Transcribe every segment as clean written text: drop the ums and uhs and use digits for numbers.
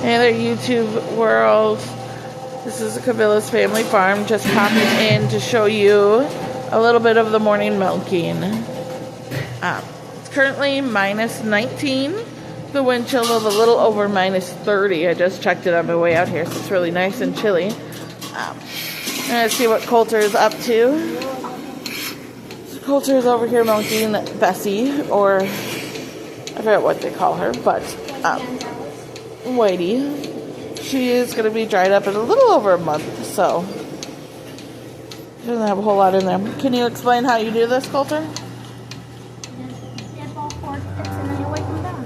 Hey there, YouTube world. This is the Cavillas Family Farm. Just popping in to show you a little bit of the morning milking. It's currently minus 19. The wind chill is a little over minus 30. I just checked it on my way out here, so it's really nice and chilly. I'm going to see what Coulter is up to. So Coulter is over here milking Bessie, or I forget what they call her, but Whitey. She is going to be dried up in a little over a month, so she doesn't have a whole lot in there. Can you explain how you do this, Coulter? Dip all 4 dips and then you wipe them down.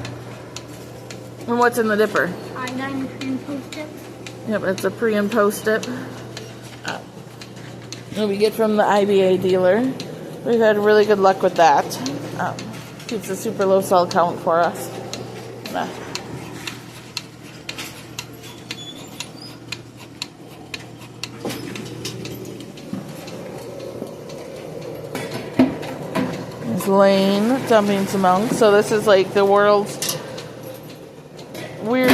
And what's in the dipper? Iodine pre and post dip. Yep, it's a pre and post dip. That we get from the IBA dealer. We've had really good luck with that. Keeps a super low cell count for us. Lane dumping some milk. So this is like the world's weird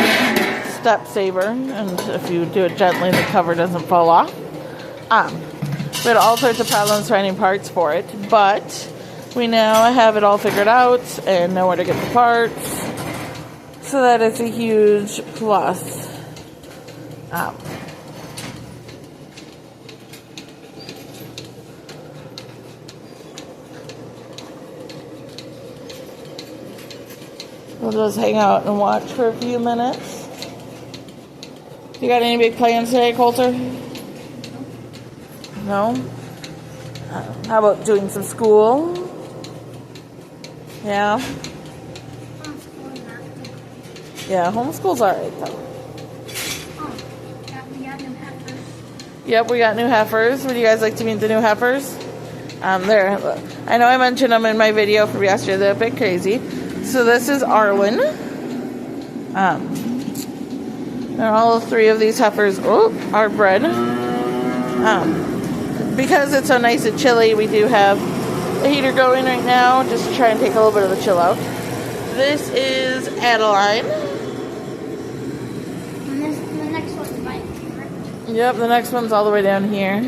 step saver, and if you do it gently the cover doesn't fall off. We had all sorts of problems finding parts for it, but we now have it all figured out and know where to get the parts, so that is a huge plus. We'll just hang out and watch for a few minutes. You got any big plans today, Coulter? No? How about doing some school? Yeah? Yeah, homeschool's alright though. We got new heifers. Yep, we got new heifers. Would you guys like to meet the new heifers? There. I know I mentioned them in my video from yesterday. They're a bit crazy. So this is Arwen. And all 3 of these heifers are bred. Because it's so nice and chilly, we do have the heater going right now just to try and take a little bit of the chill out. This is Adeline. And the next one's Mike, right? Yep, the next one's all the way down here.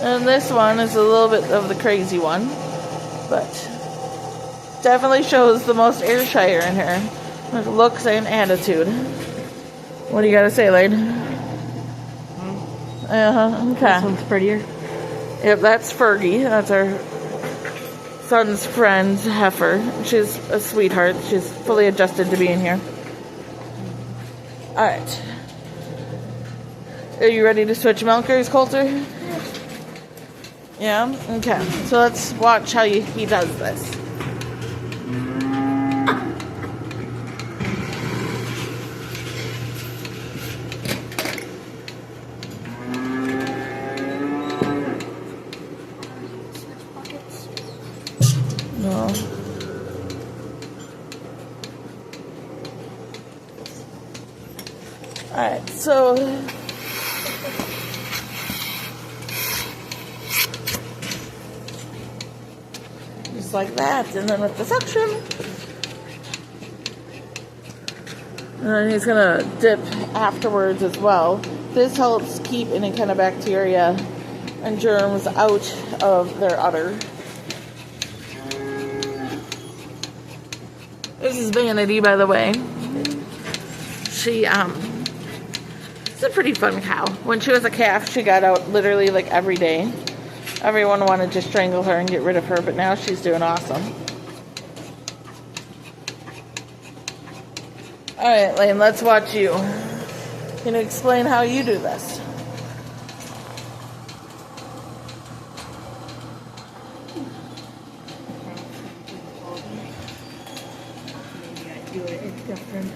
And this one is a little bit of the crazy one, but definitely shows the most Ayrshire in her, with looks and attitude. What do you got to say, Lane? Okay. This one's prettier. Yep, that's Fergie. That's our son's friend's heifer. She's a sweetheart. She's fully adjusted to being here. Alright. Are you ready to switch milkers, Coulter? Yeah? Okay. So let's watch how he does this. No. Alright, so just like that, and then with the suction, and then he's gonna dip afterwards as well. This helps keep any kind of bacteria and germs out of their udder. This is Vanity, by the way. She it's a pretty fun cow. When she was a calf, she got out literally like every day. Everyone wanted to strangle her and get rid of her, but now she's doing awesome. Alright, Lane, let's watch you. Can you explain how you do this? Maybe I do it. It's different.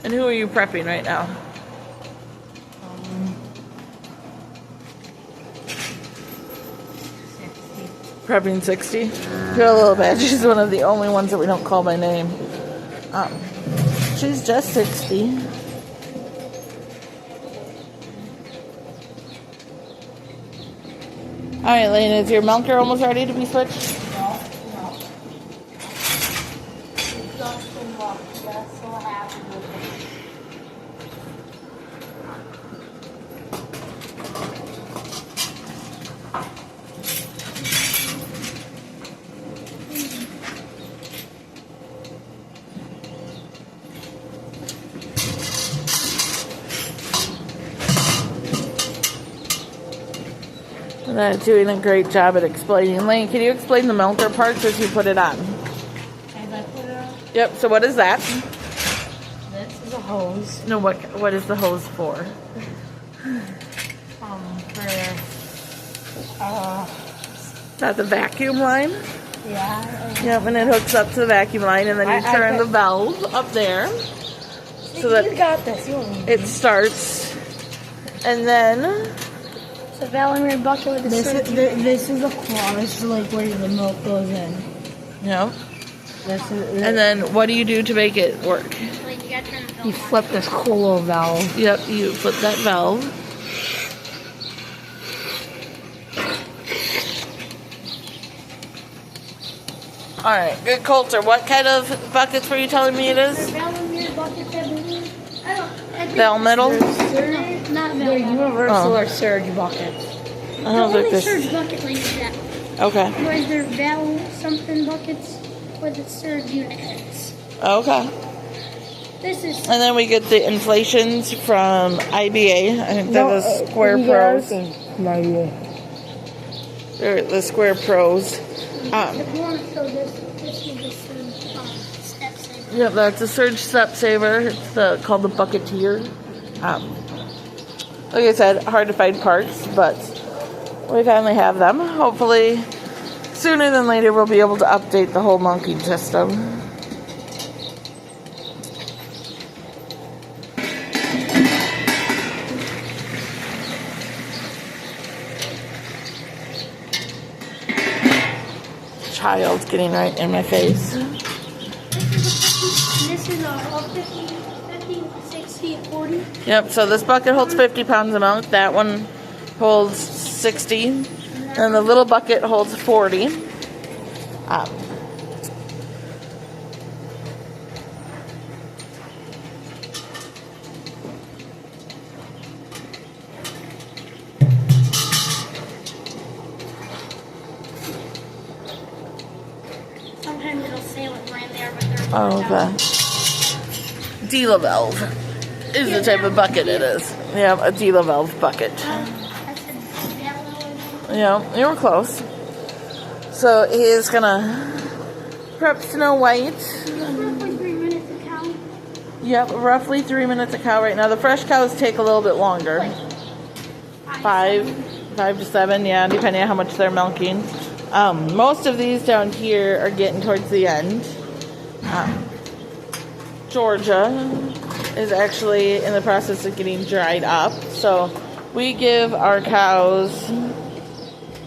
And who are you prepping right now? Prepping 60. Feel a little bad. She's one of the only ones that we don't call by name. she's just 60. All right, Lane, is your milker almost ready to be switched? No. Just so much. That's so happy with it. They're doing a great job at explaining. Lane, can you explain the milker parts as you put it on? As I put it on, Yep, so what is that? this is a hose. No, what is the hose for? Is that the vacuum line? Yeah. Yep, and it hooks up to the vacuum line, and then you I turn put- the valve up there so You that got this. You don't need it starts, and then It's a Valerie bucket with a surge. This is a claw. This is like where the milk goes in. yep. This is, And then what do you do to make it work? Like, you gotta turn the you film on. flip this cool little valve. Yep, you flip that valve. All right, good Coulter. What kind of buckets were you telling me it They're is? Valerie buckets, I believe. I think Valmetal? They're not They're Valerie. universal Oh. or surge buckets. I The don't think only this. surge bucket like that. Okay. Whereas they're Val something buckets with the surge units. Okay. This is And then we get the inflations from IBA. I think that was Square Pros. They're the Square Pros. if you want to show this is the surge step saver. Yep, that's a Surge Step Saver. It's called the Bucketeer. Like I said, hard to find parts, but we finally have them. Hopefully, sooner than later, we'll be able to update the whole milking system. Child's getting right in my face. This is all 50, 60, and 40. Yep, so this bucket holds 50 pounds of milk. That one holds 60. And the little bucket holds 40. Sometimes it'll say what brand they are, but they're Oh, okay. Dela Valve is the type of bucket it is. Yeah, a Dela Valve bucket. I said Valerie. Yeah, you were close. So he is gonna prep Snow White. Roughly 3 minutes a cow. Yep, roughly 3 minutes a cow right now. The fresh cows take a little bit longer. Five to seven, yeah, depending on how much they're milking. Most of these down here are getting towards the end. Georgia is actually in the process of getting dried up. So we give our cows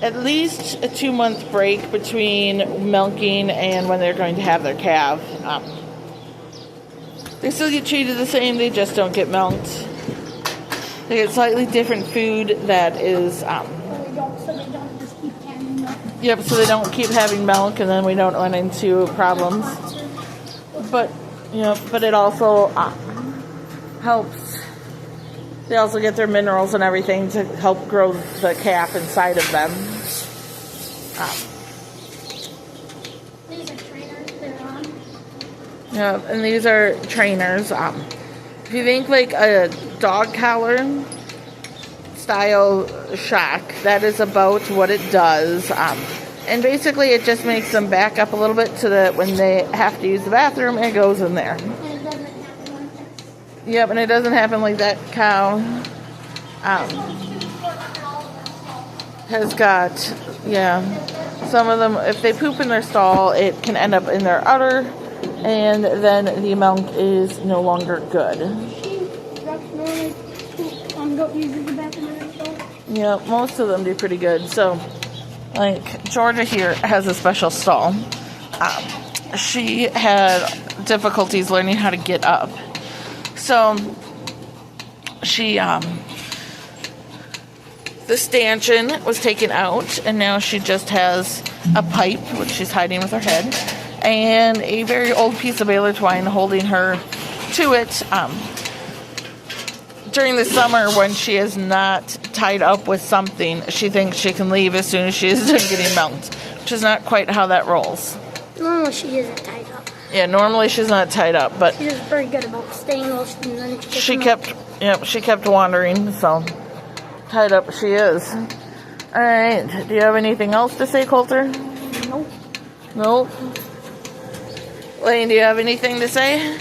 at least a 2-month break between milking and when they're going to have their calf. They still get treated the same, they just don't get milked. They get slightly different food that is, So they don't just keep handing up. yep, so they don't keep having milk and then we don't run into problems. But, but it also helps. They also get their minerals and everything to help grow the calf inside of them. These are trainers they're on. Yeah, and these are trainers. If you think like a dog collar style shock, that is about what it does. And basically it just makes them back up a little bit so that when they have to use the bathroom, it goes in there. And it doesn't happen like this. Yep, and it doesn't happen like that cow. Has got, some of them, if they poop in their stall, it can end up in their udder, and then the milk is no longer good. Don't use the bathroom in their stall. Yeah, most of them do pretty good. So, like, Georgia here has a special stall. She had difficulties learning how to get up. So she, the stanchion was taken out, and now she just has a pipe, which she's hiding with her head, and a very old piece of baler twine holding her to it. During the summer, when she is not tied up with something, she thinks she can leave as soon as she is done getting milked, which is not quite how that rolls. Normally she isn't tied up. Yeah, normally she's not tied up, but She's very good about staying loose, and then she kept wandering, so tied up she is. All right, do you have anything else to say, Coulter? Nope. Nope. Lane, do you have anything to say?